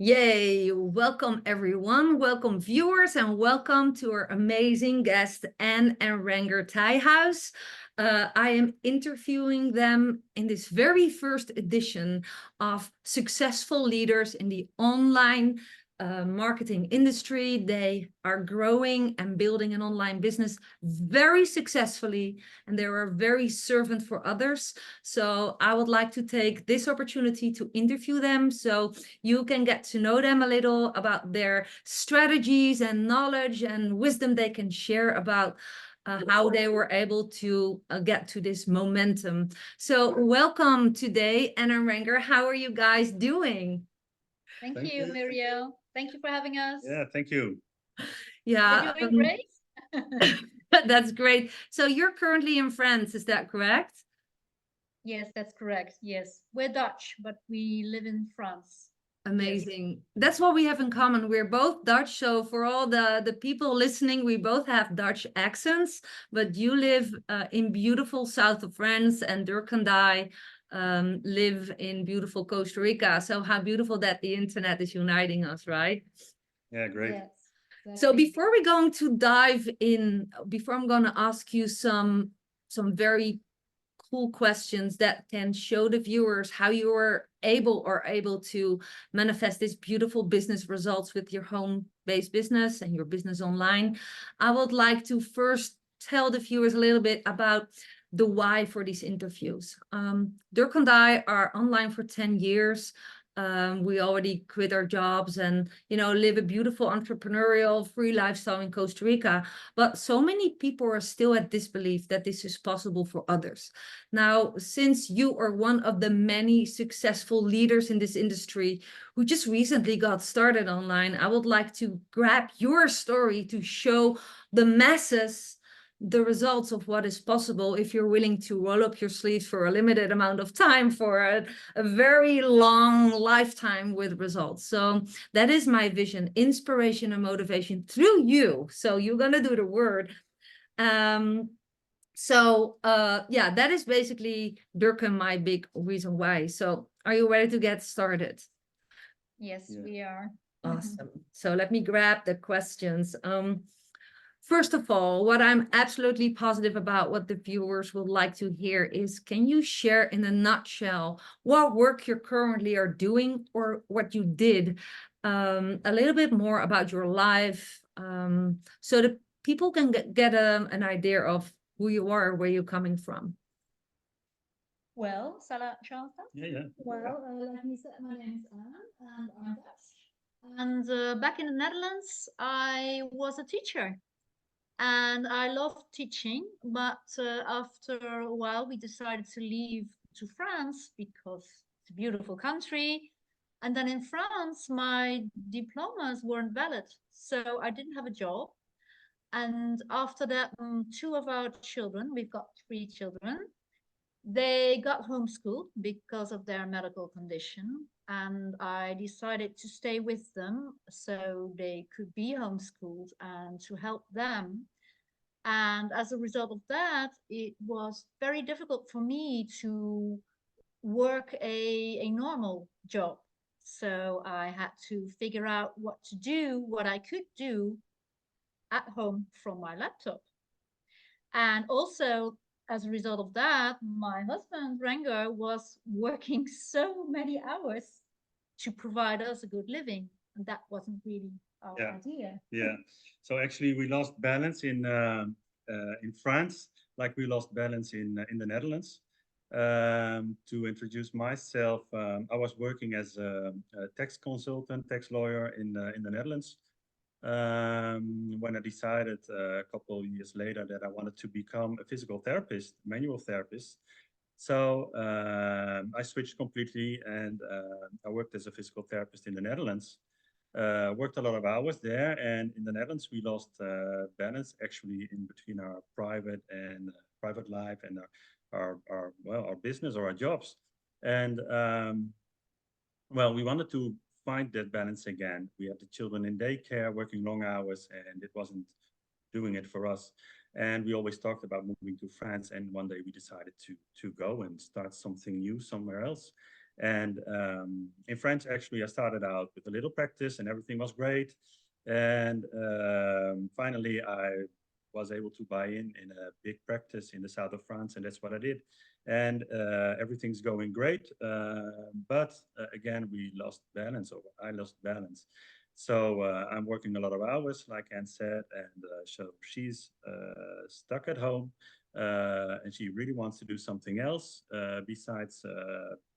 Yay! Welcome everyone, welcome viewers, and welcome to our amazing guest, Anne and Ranger Thijhuis. I am interviewing them in this very first edition of Successful Leaders in the Online Marketing Industry. They are growing and building an online business very successfully, and they are very servant for others. So I would like to take this opportunity to interview them so you can get to know them a little about their strategies and knowledge and wisdom they can share about how they were able to get to this momentum. So welcome today, Anna and Ranger. How are you guys doing? Thank you, Muriel. Thank you for having us. Yeah, thank you. Yeah, We're doing great. that's great. So you're currently in France, is that correct? Yes, that's correct. Yes, we're Dutch, but we live in France. Amazing. That's what we have in common. We're both Dutch. So for all the people listening, we both have Dutch accents, but you live in beautiful south of France, and Dirk and I live in beautiful Costa Rica. So how beautiful that the internet is uniting us, right? Yeah, great. Yes, So exactly. before we're going to dive in, before I'm going to ask you some very cool questions that can show the viewers how you are able to manifest this beautiful business results with your home-based business and your business online, I would like to first tell the viewers a little bit about the why for these interviews. Dirk and I are online for 10 years. We already quit our jobs and, live a beautiful entrepreneurial free lifestyle in Costa Rica. But so many people are still at disbelief that this is possible for others. Now, since you are one of the many successful leaders in this industry who just recently got started online, I would like to grab your story to show the masses the results of what is possible if you're willing to roll up your sleeves for a limited amount of time for a very long lifetime with results. So that is my vision, inspiration and motivation through you. So you're going to do the word. Yeah, that is basically Dirk and my big reason why. So are you ready to get started? Yes, Yeah. we are. Awesome. So let me grab the questions. First of all, what I'm absolutely positive about, what the viewers would like to hear is, can you share in a nutshell what work you currently are doing or what you did, a little bit more about your life, so that people can get an idea of who you are, where you're coming from. Well, shall I start? Yeah, yeah. Well, like you said, my name is Anne, and I'm Dutch. And back in the Netherlands, I was a teacher, and I loved teaching. But after a while, we decided to leave to France because it's a beautiful country. And then in France, my diplomas weren't valid, so I didn't have a job. And after that, two of our children, we've got three children, they got homeschooled because of their medical condition. And I decided to stay with them so they could be homeschooled and to help them. And as a result of that, it was very difficult for me to work a normal job. So I had to figure out what to do, what I could do at home from my laptop. And also, as a result of that, my husband, Rango, was working so many hours to provide us a good living. And that wasn't really our Yeah, idea. yeah. So actually, we lost balance in France, like we lost balance in the Netherlands. To introduce myself, I was working as a tax consultant, tax lawyer in the Netherlands. When I decided a couple of years later that I wanted to become a physical therapist, manual therapist, so I switched completely and I worked as a physical therapist in the Netherlands. Worked a lot of hours there, and in the Netherlands we lost balance actually in between our private life and our business or our jobs. And well, we wanted to find that balance again. We had the children in daycare, working long hours, and it wasn't doing it for us. And we always talked about moving to France. And one day we decided to go and start something new somewhere else. And in French, actually, I started out with a little practice and everything was great. And finally, I was able to buy in a big practice in the south of France, and that's what I did. And everything's going great. But again, we lost balance, or I lost balance. So I'm working a lot of hours, like Anne said, and so she's stuck at home, and she really wants to do something else besides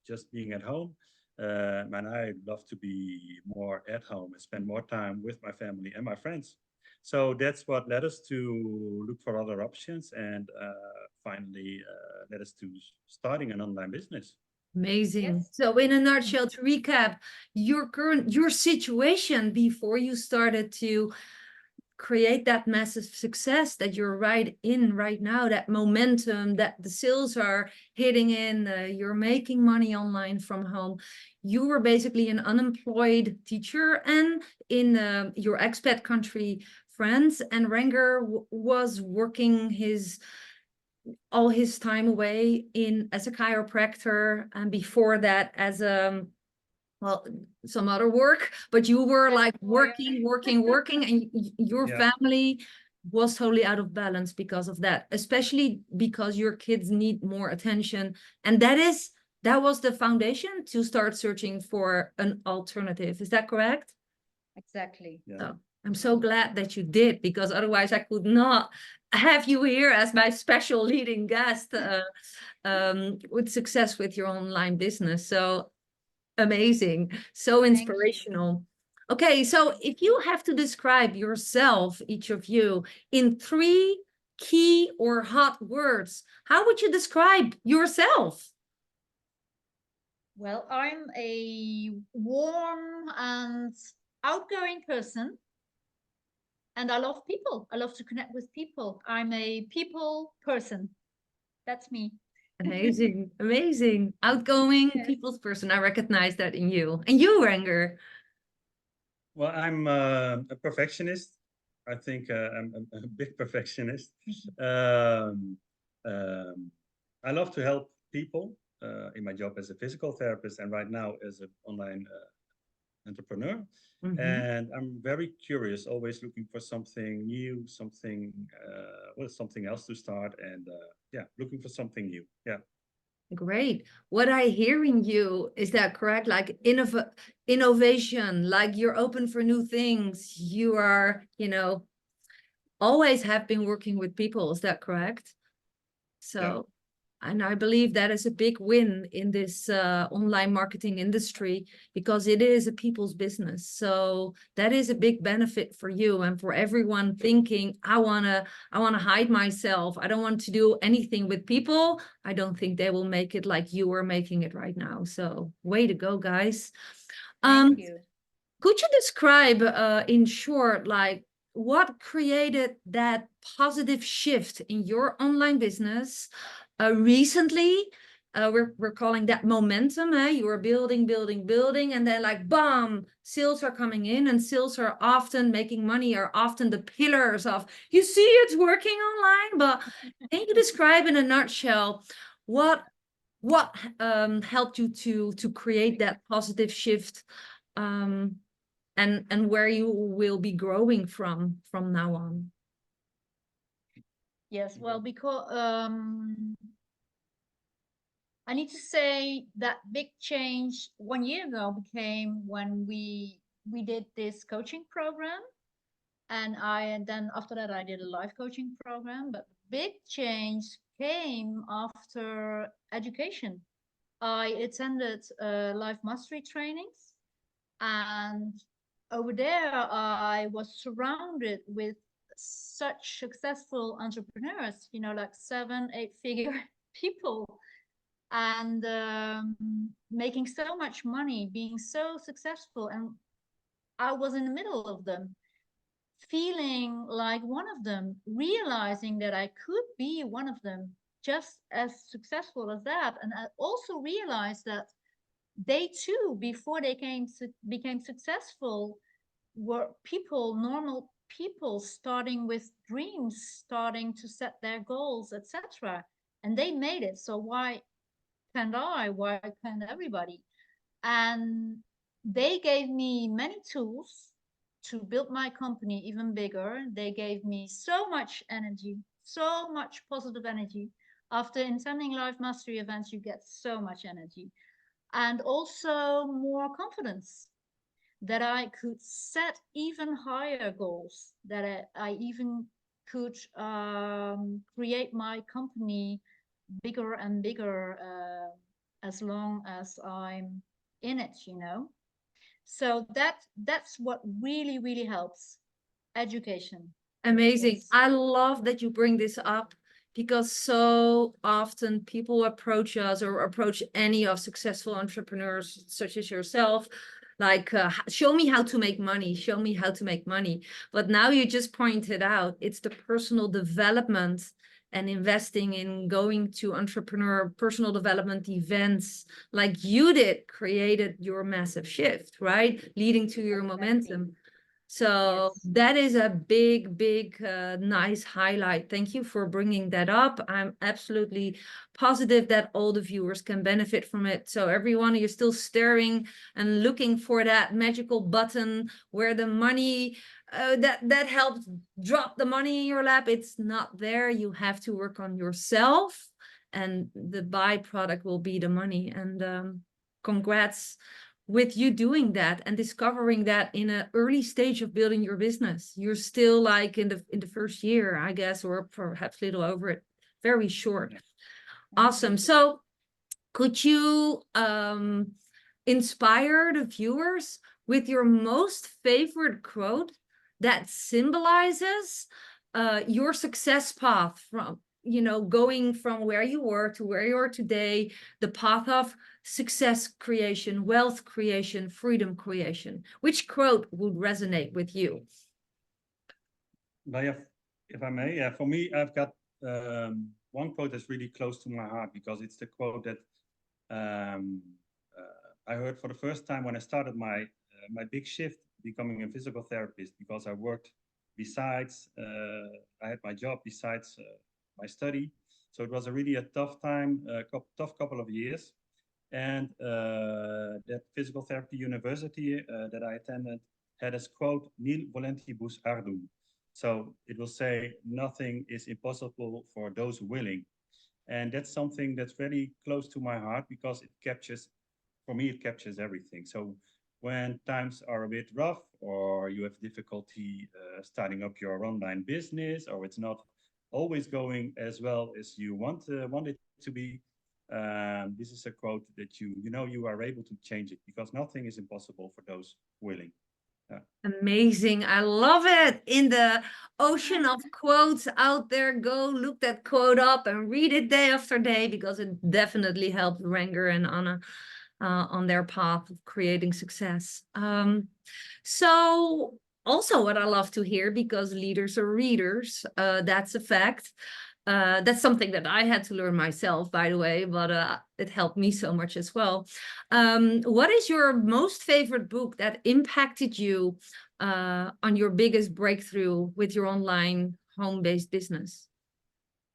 just being at home. And I love to be more at home and spend more time with my family and my friends. So that's what led us to look for other options, and finally led us to starting an online business. Amazing. Yes. So in a nutshell, to recap, your situation before you started to create that massive success that you're right in right now, that momentum, that the sales are hitting in, you're making money online from home. You were basically an unemployed teacher and in your expat country, France, and Renger was working all his time away as a chiropractor, and before that as a well, some other work, but you were like working, and your family was totally out of balance because of that, especially because your kids need more attention. And that was the foundation to start searching for an alternative. Is that correct? Exactly. Yeah. So I'm so glad that you did, because otherwise I could not have you here as my special leading guest with success with your online business. So amazing, so inspirational. Okay, so if you have to describe yourself, each of you, in 3 key or hot words, how would you describe yourself? Well, I'm a warm and outgoing person, and I love people. I love to connect with people. I'm a people person. That's me. Amazing, amazing. Outgoing, Yes. people's person. I recognize that in you. And you, Renger? Well, I'm a perfectionist. I think I'm a big perfectionist. Um, I love to help people in my job as a physical therapist, and right now as an online entrepreneur. And I'm very curious, always looking for something new, something else to start, and yeah, looking for something new. Yeah. Great. What I hear in you, is that correct? Like innovation, like you're open for new things. You are, always have been working with people. Is that correct? So, and I believe that is a big win in this online marketing industry, because it is a people's business. So that is a big benefit for you and for everyone thinking, I wanna hide myself. I don't want to do anything with people. I don't think they will make it like you are making it right now. So way to go, guys. Thank you. Could you describe in short, like what created that positive shift in your online business recently? We're calling that momentum. You were building, and then like bam, sales are coming in, and sales are often making money, are often the pillars of, you see, it's working online. But can you describe in a nutshell what helped you to create that positive shift? And where you will be growing from now on? Yes, well, because I need to say that big change 1 year ago became when we did this coaching program, and then after that I did a life coaching program. But big change came after education. I attended life mastery trainings, and over there I was surrounded with such successful entrepreneurs, like 7, 8 figure people, and making so much money, being so successful. And I was in the middle of them, feeling like one of them, realizing that I could be one of them, just as successful as that. And I also realized that they too, before they became successful, were people, normal people, starting with dreams, starting to set their goals, etc. And they made it. So why can't I? Why can't everybody? And they gave me many tools to build my company even bigger. They gave me so much energy, so much positive energy. After attending life mastery events, you get so much energy, and also more confidence that I could set even higher goals, that I even could create my company bigger and bigger as long as I'm in it, you know. So that's what really, really helps. Education. Amazing. Yes. I love that you bring this up because so often people approach us or approach any of successful entrepreneurs such as yourself, like, show me how to make money, show me how to make money. But now you just pointed out it's the personal development and investing in going to entrepreneur personal development events like you did created your massive shift, right? Leading to your Exactly. momentum. So Yes. that is a big, big, nice highlight. Thank you for bringing that up. I'm absolutely positive that all the viewers can benefit from it. So everyone, you're still staring and looking for that magical button where the money, that helps drop the money in your lap. It's not there. You have to work on yourself, and the byproduct will be the money. And congrats with you doing that and discovering that in an early stage of building your business. You're still like in the first year, I guess, or perhaps a little over it. Very short. Yeah. Awesome. So could you inspire the viewers with your most favorite quote that symbolizes your success path from, you know, going from where you were to where you are today, the path of success creation, wealth creation, freedom creation? Which quote would resonate with you? Well, yeah, if I may, yeah, for me, I've got one quote that's really close to my heart because it's the quote that I heard for the first time when I started my big shift, becoming a physical therapist, because I worked besides, I had my job besides my study. So it was a really a tough time, tough couple of years. And that physical therapy university that I attended had as quote, "Nil volentibus ardum." So it will say, nothing is impossible for those willing. And that's something that's very close to my heart because it captures, for me, it captures everything. So when times are a bit rough or you have difficulty starting up your online business, or it's not always going as well as you want it to be, this is a quote that you know you are able to change it because nothing is impossible for those willing. Amazing. I love it. In the ocean of quotes out there, go look that quote up and read it day after day because it definitely helped Ranger and Anna on their path of creating success. So also what I love to hear, because leaders are readers, that's a fact. That's something that I had to learn myself, by the way, but it helped me so much as well. What is your most favorite book that impacted you on your biggest breakthrough with your online home-based business?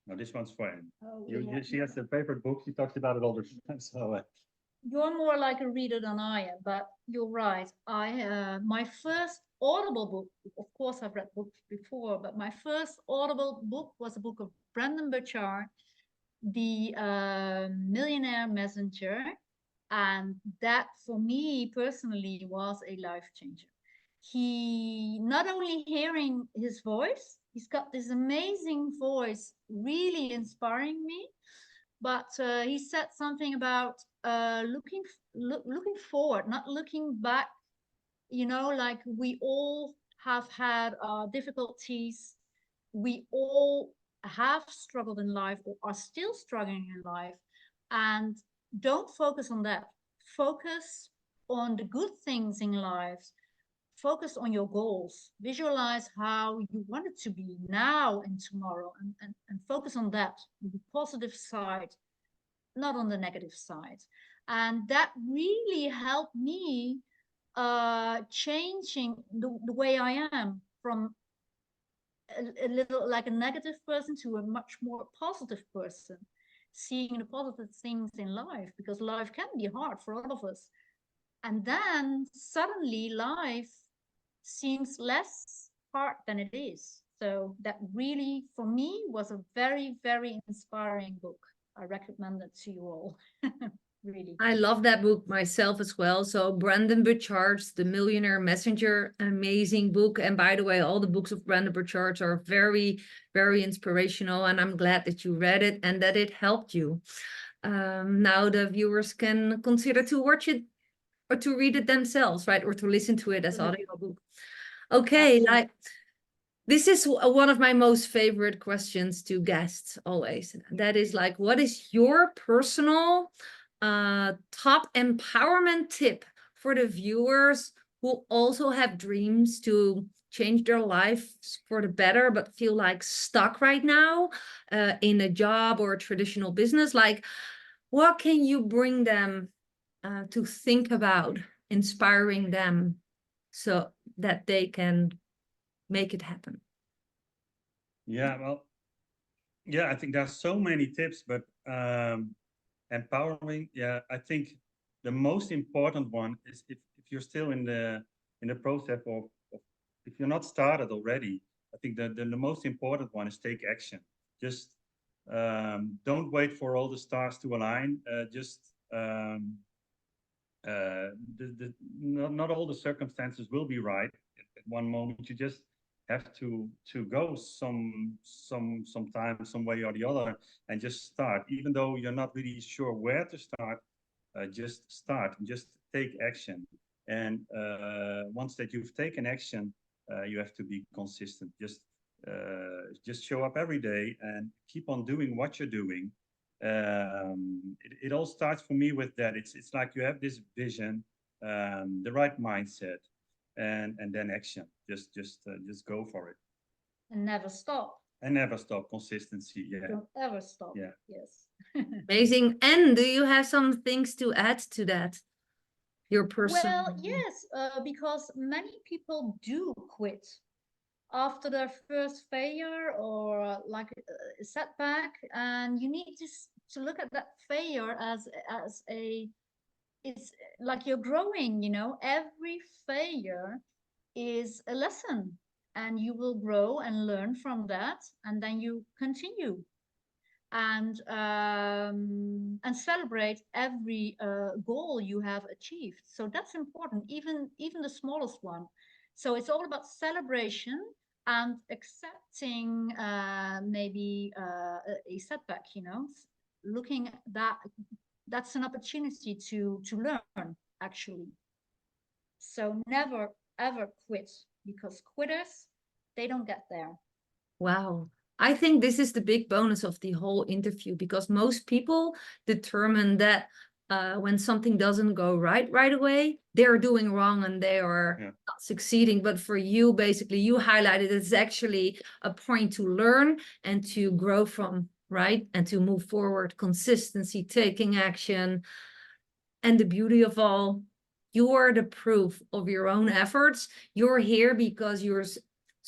Now this one's for Anne. Oh, She has a favorite book. She talks about it all the time. So you're more like a reader than I am, but you're right. My first Audible book, of course, I've read books before, but my first Audible book was a book of Brendon Burchard, The Millionaire Messenger, and that for me personally was a life changer. He, not only hearing his voice, he's got this amazing voice, really inspiring me, but he said something about looking forward, not looking back. You know, like we all have had difficulties. We all have struggled in life or are still struggling in life, and don't focus on that. Focus on the good things in life. Focus on your goals. Visualize how you want it to be now and tomorrow, and focus on that, the positive side, not on the negative side. And that really helped me changing the way I am from a little like a negative person to a much more positive person, seeing the positive things in life, because life can be hard for all of us. And then suddenly life seems less hard than it is. So that really, for me, was a very, very inspiring book. I recommend it to you all. Really. I love that book myself as well. So Brandon Burchard's The Millionaire Messenger, amazing book. And by the way, all the books of Brandon Burchard are very, very inspirational. And I'm glad that you read it and that it helped you. Now the viewers can consider to watch it or to read it themselves, right? Or to listen to it as audiobook. Okay, Absolutely. like this is one of my most favorite questions to guests always. That is like, what is your personal top empowerment tip for the viewers who also have dreams to change their lives for the better, but feel like stuck right now in a job or a traditional business? Like, what can you bring them to think about, inspiring them so that they can make it happen? Yeah, well, yeah, I think there's so many tips, but empowering, yeah, I think the most important one is if you're still in the process of if you're not started already, I think the most important one is take action. Just don't wait for all the stars to align. Just not all the circumstances will be right at one moment. You just have to go sometime, some way or the other, and just start. Even though you're not really sure where to start, just start and just take action. And once that you've taken action, you have to be consistent. Just show up every day and keep on doing what you're doing. It all starts for me with that. It's like you have this vision, the right mindset, and then action. Just go for it. And never stop. And never stop. Consistency. Yeah. Don't ever stop. Yeah. Yes. Amazing. And do you have some things to add to that? Your personal. Well, yes, because many people do quit after their first failure or like a setback, and you need to look at that failure as a, it's like you're growing, you know. Every failure is a lesson, and you will grow and learn from that, and then you continue and celebrate every goal you have achieved. So that's important, even the smallest one. So it's all about celebration and accepting maybe a setback, you know, looking at that, that's an opportunity to learn, actually. So never ever quit, because quitters, they don't get there. Wow. I think this is the big bonus of the whole interview, because most people determine that when something doesn't go right away, they're doing wrong and they are not succeeding. But for you, basically, you highlighted it's actually a point to learn and to grow from, right? And to move forward, consistency, taking action. And the beauty of all, you are the proof of your own efforts. You're here because you're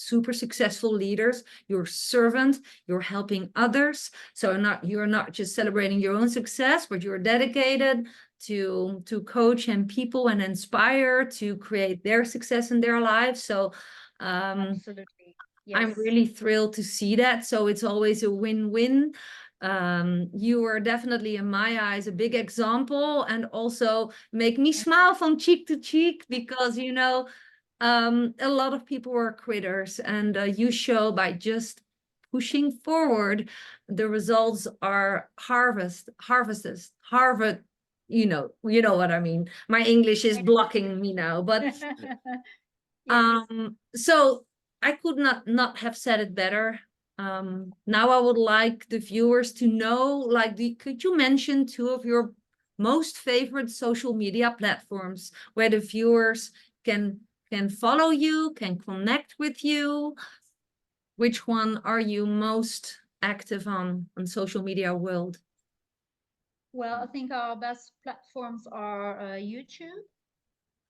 super successful leaders, you're servant, you're helping others. So you're not just celebrating your own success, but you're dedicated to coach and people and inspire to create their success in their lives. So Absolutely. Yes. I'm really thrilled to see that. So it's always a win-win. You are definitely, in my eyes, a big example, and also make me smile from cheek to cheek, because you know, a lot of people are quitters, and you show by just pushing forward, the results are harvested. You know what I mean. My English is blocking me now, but Yes. so I could not have said it better. Now I would like the viewers to know, like, could you mention 2 of your most favorite social media platforms where the viewers can follow you, can connect with you? Which one are you most active on social media world? Well, I think our best platforms are YouTube.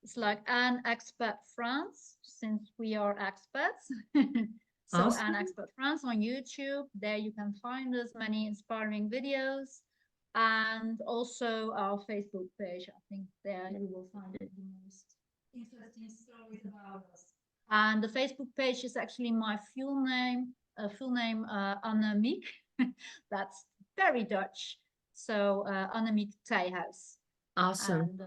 It's like an expat France, since we are expats. So Awesome. an expat France on YouTube. There you can find us many inspiring videos. and also our Facebook page. I think there you will find the most interesting stories about us. And the Facebook page is actually my full name, Annemiek. That's very Dutch. So Annemiek Thijhuis. Awesome. And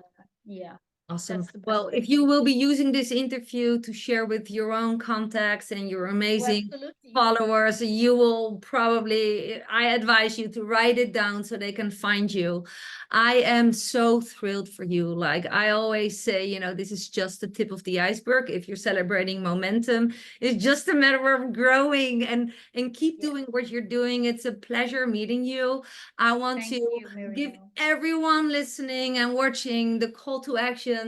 yeah. Awesome. That's the best Well, way if to you will do be using this interview to share with your own contacts and your amazing Absolutely. followers, you will probably, I advise you to write it down so they can find you. I am so thrilled for you. Like I always say, you know, this is just the tip of the iceberg. If you're celebrating momentum, it's just a matter of growing and keep Yeah. doing what you're doing. It's a pleasure meeting you. I want Thank to you, give Muriel. everyone listening and watching the call to action.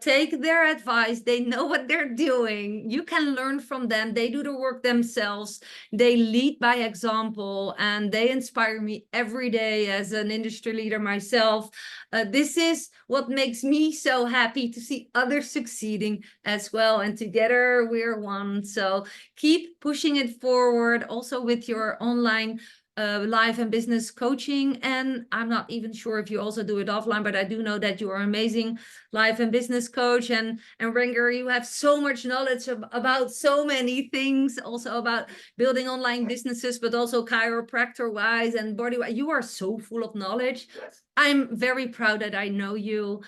Take their advice. They know what they're doing. You can learn from them. They do the work themselves. They lead by example and they inspire me every day as an industry leader myself. This is what makes me so happy to see others succeeding as well. And together we're one. So keep pushing it forward also with your online life and business coaching. And I'm not even sure if you also do it offline, but I do know that you are amazing life and business coach. And Renger, you have so much knowledge about so many things, also about building online businesses, but also chiropractor wise and body wise. You are so full of knowledge. I'm very proud that I know you.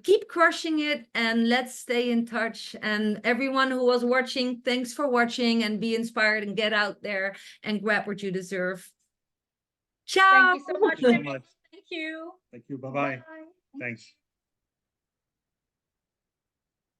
Keep crushing it and let's stay in touch. And everyone who was watching, thanks for watching and be inspired and get out there and grab what you deserve. Ciao. Thank you so much, Thank you so Muriel. much. Thank you. Thank you. Bye-bye. Bye. Thanks.